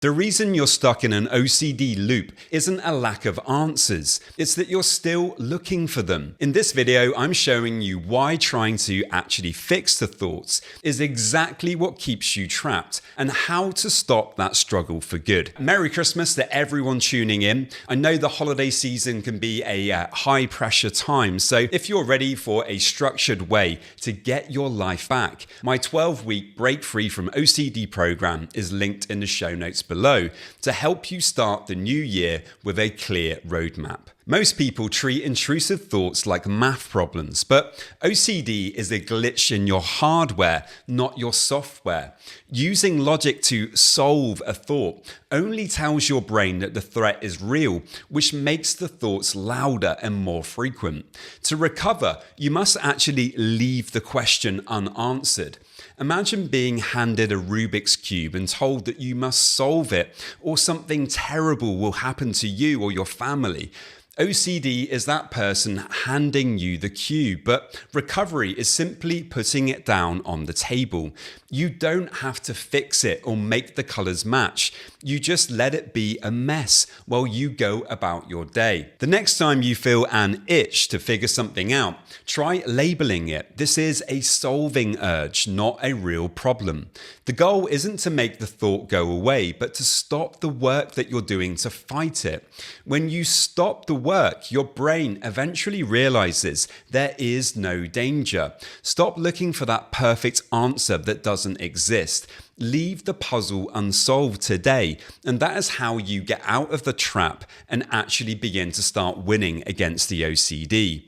The reason you're stuck in an OCD loop isn't a lack of answers, it's that you're still looking for them. In this video, I'm showing you why trying to actually fix the thoughts is exactly what keeps you trapped and how to stop that struggle for good. Merry Christmas to everyone tuning in. I know the holiday season can be a high pressure time, so if you're ready for a structured way to get your life back, my 12-week Break Free from OCD program is linked in the show notes below to help you start the new year with a clear roadmap. Most people treat intrusive thoughts like math problems, but OCD is a glitch in your hardware, not your software. Using logic to solve a thought only tells your brain that the threat is real, which makes the thoughts louder and more frequent. To recover, you must actually leave the question unanswered. Imagine being handed a Rubik's Cube and told that you must solve it, or something terrible will happen to you or your family. OCD is that person handing you the cube, but recovery is simply putting it down on the table. You don't have to fix it or make the colors match. You just let it be a mess while you go about your day. The next time you feel an itch to figure something out, try labeling it. This is a solving urge, not a real problem. The goal isn't to make the thought go away, but to stop the work that you're doing to fight it. When you stop the work, your brain eventually realizes there is no danger. Stop looking for that perfect answer that doesn't exist. Leave the puzzle unsolved today, and that is how you get out of the trap and actually begin to start winning against the OCD.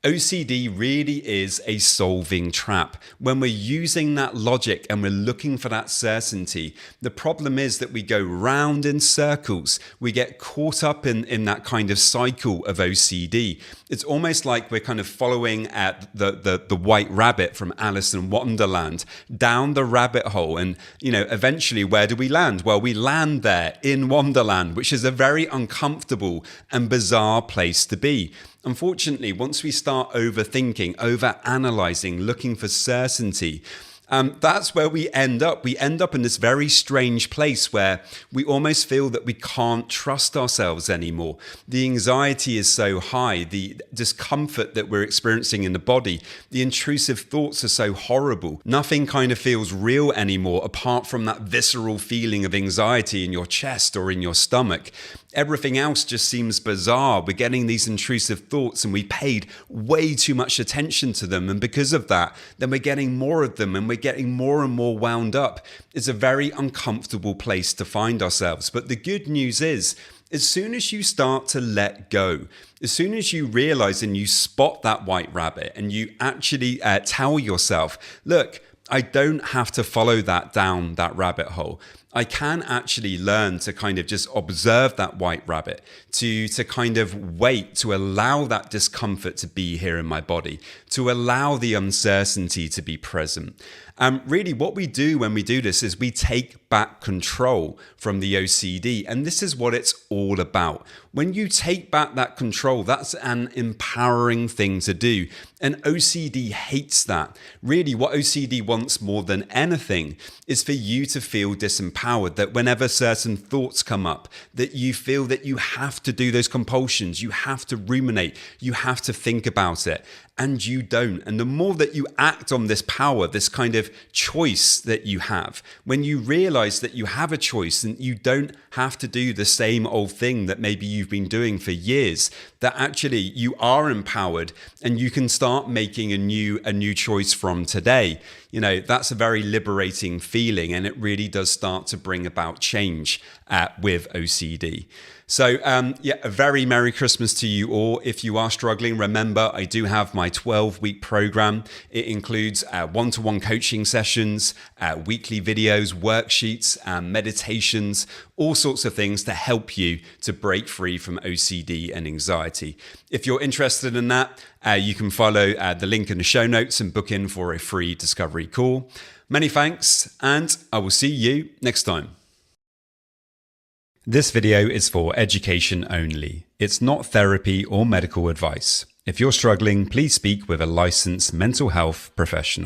OCD really is a solving trap. When we're using that logic and we're looking for that certainty, the problem is that we go round in circles. We get caught up in that kind of cycle of OCD. It's almost like we're kind of following at the white rabbit from Alice in Wonderland down the rabbit hole. And, eventually where do we land? Well, we land there in Wonderland, which is a very uncomfortable and bizarre place to be. Unfortunately, once we start overthinking, over-analysing, looking for certainty, that's where we end up. We end up in this very strange place where we almost feel that we can't trust ourselves anymore. The anxiety is so high, the discomfort that we're experiencing in the body, the intrusive thoughts are so horrible. Nothing kind of feels real anymore apart from that visceral feeling of anxiety in your chest or in your stomach. Everything else just seems bizarre. We're getting these intrusive thoughts and we paid way too much attention to them. And because of that, then we're getting more of them and we're getting more and more wound up. It's a very uncomfortable place to find ourselves. But the good news is, as soon as you start to let go, as soon as you realize and you spot that white rabbit and you actually tell yourself, look, I don't have to follow that down that rabbit hole. I can actually learn to kind of just observe that white rabbit, to kind of wait, to allow that discomfort to be here in my body, to allow the uncertainty to be present. Really what we do when we do this is we take back control from the OCD, and this is what it's all about. When you take back that control, that's an empowering thing to do, and OCD hates that. Really what OCD wants more than anything is for you to feel disempowered, that whenever certain thoughts come up, that you feel that you have to do those compulsions, you have to ruminate, you have to think about it. And you don't. And the more that you act on this power, this kind of choice that you have, when you realize that you have a choice and you don't have to do the same old thing that maybe you've been doing for years, that actually you are empowered and you can start making a new choice from today. That's a very liberating feeling, and it really does start to bring about change with OCD. So a very Merry Christmas to you all. If you are struggling, remember I do have my 12-week program. It includes one-to-one coaching sessions, weekly videos, worksheets, meditations, all sorts of things to help you to break free from OCD and anxiety. If you're interested in that, you can follow the link in the show notes and book in for a free discovery call. Many thanks, and I will see you next time. This video is for education only. It's not therapy or medical advice. If you're struggling, please speak with a licensed mental health professional.